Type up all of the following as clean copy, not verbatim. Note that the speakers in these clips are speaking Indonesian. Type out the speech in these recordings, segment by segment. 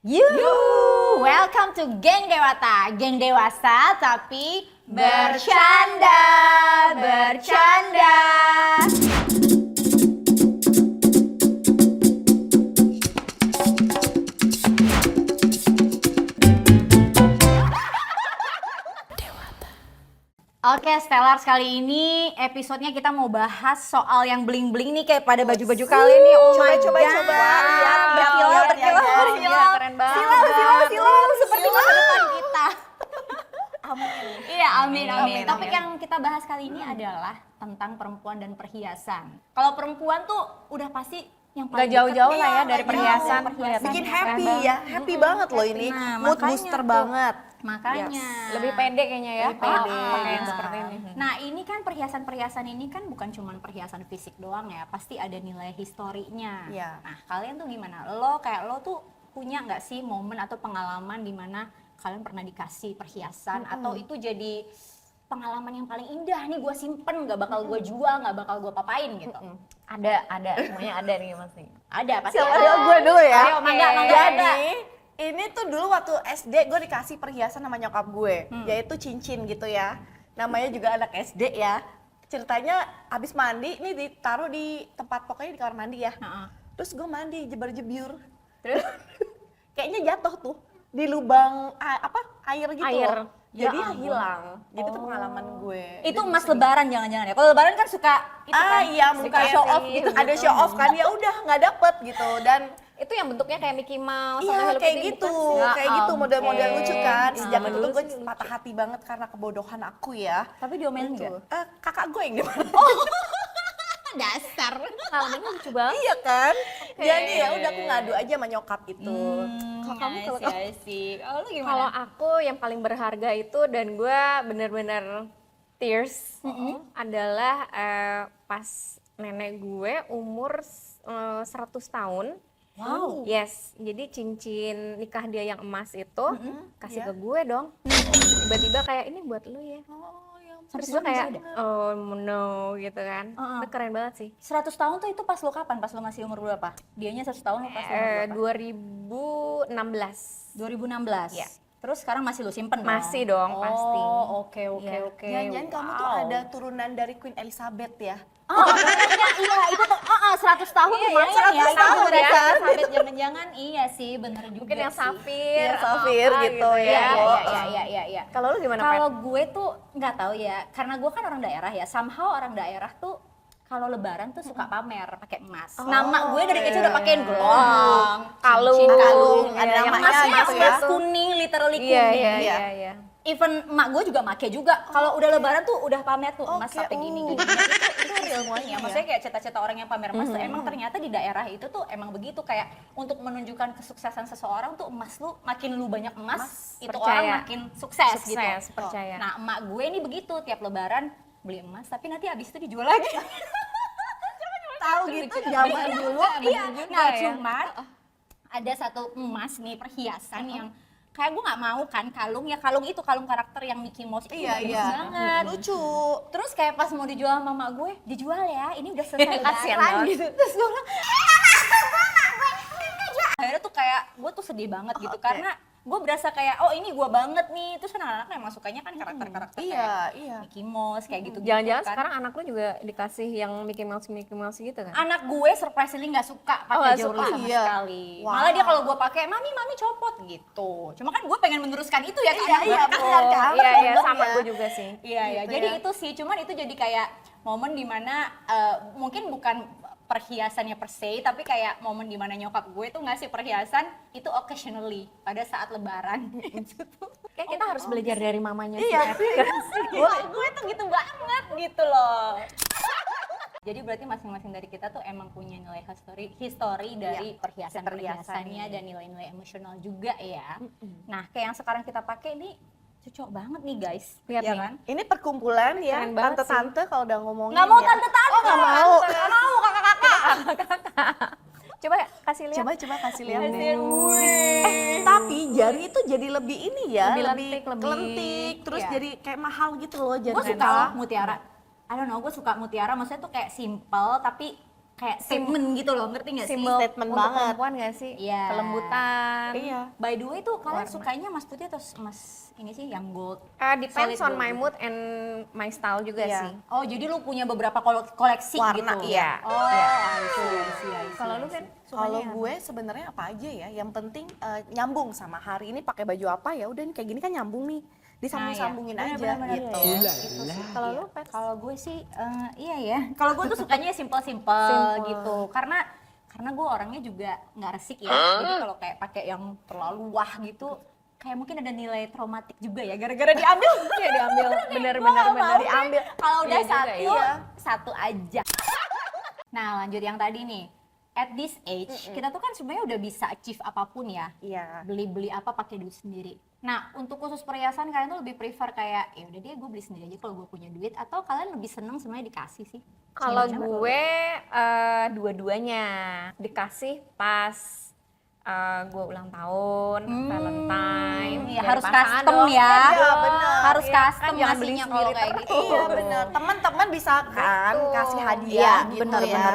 Welcome to Geng Dewata, geng dewasa tapi bercanda. Oke, Stellar, kali ini episodenya kita mau bahas soal yang bling-bling nih kayak pada baju-baju kalian nih. Oh my Coba God. lihat Berkilau. keren banget. Silau seperti masa depan kita. Amin. Iya, amin. Amin. Topik yang kita bahas kali ini adalah tentang perempuan dan perhiasan. Kalau perempuan tuh udah pasti yang Gak paling jauh-jauh deket lah ya nih, dari perhiasan. Bikin Keren happy banget. ya, happy banget loh ini. Nah, Mood makanya booster tuh. banget. Makanya. Lebih pede kayaknya ya. Lebih pede. Pakai yang seperti ini. Nah, ini kan perhiasan-perhiasan ini kan bukan cuma perhiasan fisik doang ya, pasti ada nilai historinya. Iya. Nah, kalian tuh gimana? Lo tuh punya nggak sih momen atau pengalaman di mana kalian pernah dikasih perhiasan atau itu jadi pengalaman yang paling indah nih, gue simpen, nggak bakal gue jual, nggak bakal gue papain gitu? Ada, semuanya ada nih Mas nih. Ada pasti. Siapa ada. gue dulu ya? Ayo, mangga. Jadi, ini tuh dulu waktu SD gue dikasih perhiasan sama nyokap gue, yaitu cincin gitu ya. Namanya juga anak SD ya. Ceritanya abis mandi, nih ditaruh di tempat pokoknya di kamar mandi ya. Heeh. Terus gue mandi jebar-jebyur. Terus kayaknya jatuh tuh di lubang air gitu Air. loh. Jadi Ya ampun. hilang. Jadi itu pengalaman gue. Itu emas lebaran jangan-jangan ya? Kalau lebaran kan suka itu kan, Iya, suka mungkin show off sih. gitu. ada show off kan, ya udah nggak dapet gitu. Dan Itu yang bentuknya kayak Mickey Mouse iya atau Hello kayak Kitty, gitu, bukan sih? kayak gitu model-model Oke. lucu kan. Sejak Zaman itu dulu tuh gue sih lucu. patah hati banget karena kebodohan aku ya. Tapi diomelin Gitu. nggak? Kakak gue yang gimana? Dasar. Pengalamannya lucu banget. Iya kan? Jadi ya udah aku ngadu aja sama nyokap itu. Kalau kamu kalau kamu sih. Kalau lu gimana? Kalau aku yang paling berharga itu dan gue bener-bener tears adalah pas nenek gue umur 100 tahun. Wow. Yes, jadi cincin nikah dia yang emas itu kasih Iya. ke gue dong. Tiba-tiba kayak ini buat lu ya. Oh, ya ampun. Terus gue kayak oh no gitu kan. Itu keren banget sih. 100 tahun tuh itu pas lo kapan? Pas lo masih umur berapa? Dianya 100 tahun lo pas lo umur berapa? 2016. 2016. Iya. Terus sekarang masih lo simpen dong? Masih dong, pasti. Oh, oke. Jangan-jangan kamu tuh Wow. ada turunan dari Queen Elizabeth ya? Iya, itu tuh 100 tahun Iya, lumayan 100 ya. tahun Itu ya. Elizabeth jangan-jangan iya sih, bener juga Mungkin yang sih. safir, Iya, atau safir apa gitu ya. Iya, Oh, iya. Kalau lu gimana, Pet? Kalau gue tuh nggak tahu ya, karena gue kan orang daerah ya. Somehow orang daerah tuh kalau lebaran tuh suka pamer pakai emas. Nama gue dari kecil udah pakein gelang, Kalung. cincin kalung, Ada yang namanya emasnya gitu emas ya. kuning, literally kuning. Iya, Iya. iya. Even emak gue juga make juga. Kalau udah lebaran tuh udah pamer tuh emas Oke, sampai gini. oh. Itu real Semuanya money. ya. Maksudnya kayak cita-cita orang yang pamer emas tuh emang ternyata di daerah itu tuh emang begitu, kayak untuk menunjukkan kesuksesan seseorang tuh emas lu makin lu banyak emas, itu percaya. orang makin sukses gitu. Percaya. Nah, emak gue ini begitu, tiap lebaran beli emas tapi nanti abis itu dijual lagi. Tahu gitu zaman dulu. Iya. juga Nah, ya. cuman ada satu emas nih perhiasan yang kayak gue nggak mau kan kalung itu kalung karakter yang Mickey Mouse itu Iya, bagus iya. banget. Lucu. Terus kayak pas mau dijual sama mama gue, dijual ya, ini udah selesai Kasian lebaran banget. gitu. Terus gue bilang, akhirnya tuh kayak gue tuh sedih banget gitu Oke. karena gue berasa kayak oh ini gue banget nih. Terus kan anak-anak emang sukanya kan karakter-karakter kayak Iya. Mickey Mouse kayak gitu. Jangan-jangan kan. sekarang anak lu juga dikasih yang Mickey Mouse gitu kan? Anak gue surprisingly nggak suka Oh, pakai nggak jewelry suka? sama Iya. sekali. Wow. Malah dia kalau gue pakai, mami copot gitu. Cuma kan gue pengen meneruskan itu ya kan. Iya, benar kan? Iya, Bener sama ya. gue juga sih. Iya, Gitu jadi ya. itu sih, cuman itu jadi kayak momen dimana mungkin bukan perhiasannya per se, tapi kayak momen dimana nyokap gue tuh ngasih perhiasan itu occasionally pada saat lebaran gitu tuh. Kayak kita harus belajar dari mamanya Iya. sih. gue tuh gitu banget gitu loh. Jadi berarti masing-masing dari kita tuh emang punya nilai history dari perhiasan-perhiasannya dan nilai-nilai emosional juga ya. Nah, kayak yang sekarang kita pakai ini cocok banget nih guys. Lihat ya nih. kan? Ini perkumpulan ya, Keren banget tante-tante kalau udah ngomongin Nggak mau ya. tante-tante. Oh, nggak mau. Nggak mau kakak-kakak. Coba kasih lihat. Coba kasih lihat Kasih, nih. wih. Tapi jari itu jadi lebih ini ya, Lebih lebih lentik, lebih- kelentik, terus iya. jadi kayak mahal gitu loh jari Gue suka kita. loh mutiara. I don't know, gue suka mutiara, maksudnya tuh kayak simple tapi kayak statement gitu loh, ngerti nggak sih? Simbol Statement untuk banget. perempuan nggak sih? Iya. Kelembutan. Iya. By the way tuh kalian sukanya emas putih atau emas ini sih yang gold? Depends Solid on my gold. mood and my style juga Iya. sih. Oh, jadi lu punya beberapa koleksi Warna, gitu? iya. Oh, I see. Kalau lu kan Kalau gue sebenarnya apa aja ya, yang penting nyambung sama hari ini pakai baju apa ya udah nih kayak gini kan nyambung nih, disambung-sambungin Nah, iya. aja Benar-benar gitu. kalau lu Pet? Kalau gue sih, iya ya. Kalau gue tuh sukanya simple-simple Simple. gitu. Karena gue orangnya juga nggak resik ya. Jadi kalau kayak pakai yang terlalu wah gitu, kayak mungkin ada nilai traumatik juga ya. Gara-gara diambil, Iya diambil, bener Gua nggak mau diambil. Kalau udah Iya juga satu, ya. satu aja. Nah, lanjut yang tadi nih. At this age, kita tuh kan sebenarnya udah bisa achieve apapun ya. Iya. Beli-beli apa pakai duit sendiri. Nah, untuk khusus perhiasan kalian tuh lebih prefer kayak ya udah deh gue beli sendiri aja kalau gue punya duit, atau kalian lebih seneng sebenarnya dikasih sih? Kalau Gimana? gue dua-duanya dikasih pas gue ulang tahun, Valentine, Iya, dari harus pasangan custom dong. ya. Iya, bener. Harus Iya, custom kan jangan beli ngasihnya sendiri kalau kayak terus. gitu. Iya bener, teman-teman bisa kan Betul. kasih hadiah Iya, gitu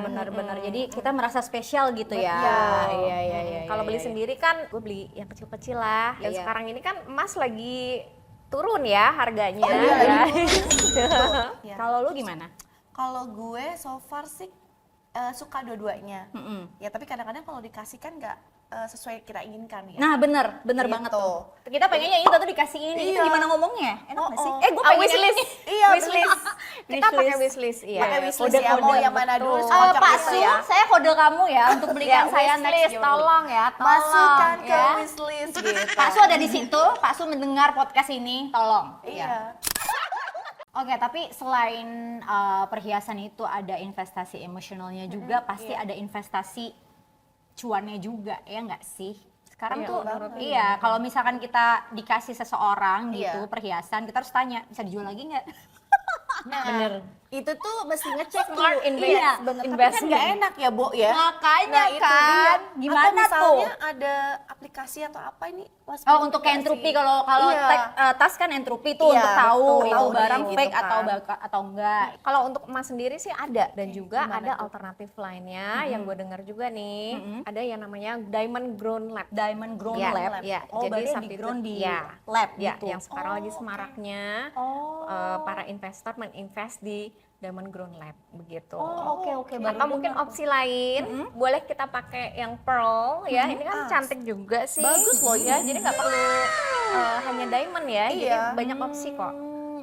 benar. Jadi kita merasa spesial gitu ya. Betul. Iya. Kalau beli sendiri kan gue beli yang kecil-kecil lah. Dan Iya. sekarang ini kan emas lagi turun ya harganya. iya, ya. Iya. Kalau lu gimana? Kalau gue so far sih suka dua-duanya. Mm-mm. Ya tapi kadang-kadang kalau dikasih kan nggak sesuai kita inginkan ya. Nah, bener Gitu. banget tuh. Kita pengennya ini tuh dikasih ini. Itu Iya. gimana ngomongnya? Enak nggak sih? Oh. Gue pengen Wishlist. Iya, Wishlist. Kita pakai Wishlist. wishlist, iya. Pakai wishlist Kode-kode, ya, mau yang mana dulu, betul. cocok Pak gitu Su, ya. saya kode kamu ya untuk belikan saya next wishlist, jewelry. tolong ya, tolong. Masukkan ke ya. wishlist gitu. Pak Su ada di situ, Pak Su mendengar podcast ini, tolong. Ya. Iya. Oke, tapi selain perhiasan itu ada investasi emosionalnya juga, pasti ada investasi cuannya juga, ya nggak sih? Sekarang Iya, tuh, menurut iya, kalau misalkan kita dikasih seseorang gitu Iya. perhiasan, kita harus tanya, bisa dijual lagi nggak? Nah, itu tuh mesti ngecek Smart tuh. invest- Iya, bener. Tapi kan investment. nggak enak ya, Bo ya. Makanya Nah, itu kan, dia. gimana atau misalnya tuh? ada aplikasi atau apa ini? Oh, untuk kayak entropy, kalau Iya. tas kan entropy tuh Iya, untuk tahu betul, itu betul, barang gitu fake kan. atau enggak. Kalau untuk emas sendiri sih ada, dan juga gimana ada tuh? alternatif lainnya yang gue dengar juga nih. Ada yang namanya diamond grown lab. Diamond grown Ya, lab. ya. Oh, Jadi berarti di substitute- grown di ya. lab Ya, gitu. yang sekarang lagi semaraknya para investor meninvest di diamond grown lab begitu. Oh, oke, baru Atau mungkin opsi lain, boleh kita pakai yang pearl ya. Ini kan cantik juga sih. Bagus loh ya. ini. Jadi nggak perlu hanya diamond ya. Jadi Iya. banyak opsi kok.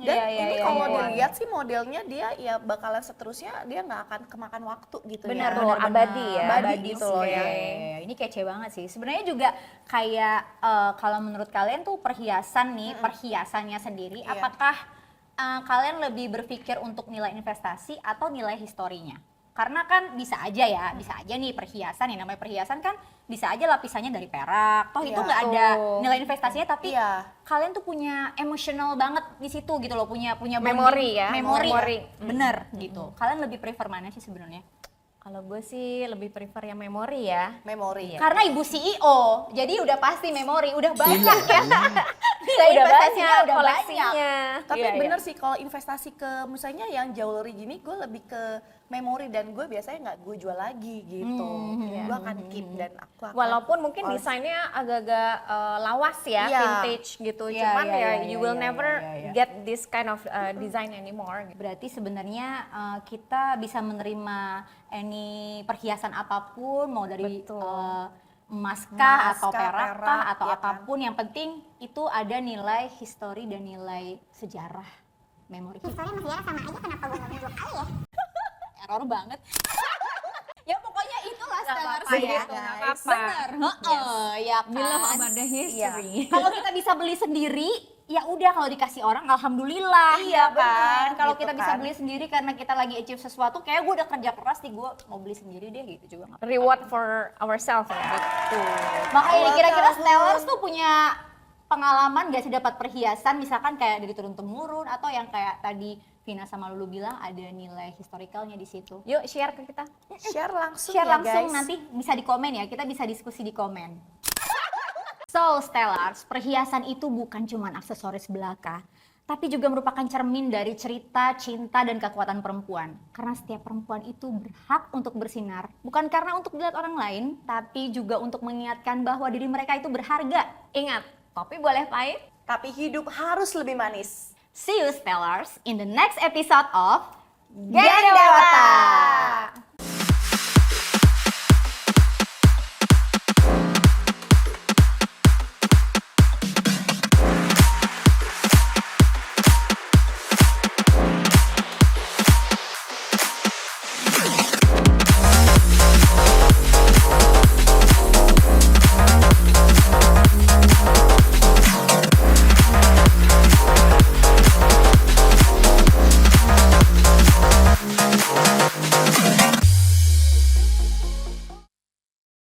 Dan Iya, ini iya, kalau iya. dilihat sih modelnya dia ya bakalan seterusnya dia nggak akan kemakan waktu gitu Benar, ya. Betul, abadi ya. Abadi gitu loh ya. Iya, ini kece banget sih. Sebenarnya juga kayak kalau menurut kalian tuh perhiasan nih, perhiasannya sendiri, Iya. apakah kalian lebih berpikir untuk nilai investasi atau nilai historinya? Karena kan bisa aja ya, bisa aja nih perhiasan, yang namanya perhiasan kan bisa aja lapisannya dari perak, toh itu Iya. nggak ada Betul. nilai investasinya, tapi Iya. kalian tuh punya emotional banget di situ gitu loh, punya bonding, Memori ya, memori, memori. bener gitu. Kalian lebih prefer mana sih sebenarnya? Kalau gue sih lebih prefer yang memori ya. Memori. Karena ibu CEO, jadi udah pasti memori, udah banyak ya. Nilai Udah investasinya banyak udah koleksinya. banyak. Tapi Iya, bener sih kalau investasi ke misalnya yang jewelry gini gue lebih ke memori dan gue biasanya nggak gue jual lagi gitu. Gue akan keep dan aku akan Walaupun mungkin desainnya agak-agak lawas ya, Iya. vintage gitu. Iya, Cuman iya, ya iya, you will iya, never iya. get this kind of design anymore. Gitu. Berarti sebenarnya kita bisa menerima any perhiasan apapun, mau dari Betul. emas Emas kah atau kah, perak perak, kah atau ya kan? apapun, yang penting itu ada nilai histori dan nilai sejarah memori. Soalnya sama aja kenapa gue ngomong 2 kali ya? Error banget. Ya pokoknya itulah Nggak stellar apa-apa sih ya, ya. nggak apa-apa. Bener, heeh, ya Bila kan. ada history. Kalau kita bisa beli sendiri, ya udah, kalau dikasih orang alhamdulillah. Iya, ya kan. benar, Kalau gitu kita bisa kan. beli sendiri karena kita lagi achieve sesuatu, kayak gue udah kerja keras nih, gue mau beli sendiri deh gitu juga nggak apa-apa. Reward for ourselves ya. Makanya Awal kira-kira tahun. Stellars tuh punya pengalaman gak sih dapat perhiasan, misalkan kayak dari turun temurun, atau yang kayak tadi Vina sama Lulu bilang ada nilai historikalnya di situ. Yuk share ke kita. share langsung Share ya langsung, guys. nanti bisa di komen ya, kita bisa diskusi di komen. So Stellars, perhiasan itu bukan cuma aksesoris belaka, tapi juga merupakan cermin dari cerita, cinta, dan kekuatan perempuan. Karena setiap perempuan itu berhak untuk bersinar, bukan karena untuk dilihat orang lain, tapi juga untuk mengingatkan bahwa diri mereka itu berharga. Ingat, kopi boleh pahit. Tapi hidup harus lebih manis. See you, Stellars, in the next episode of Geng Dewata!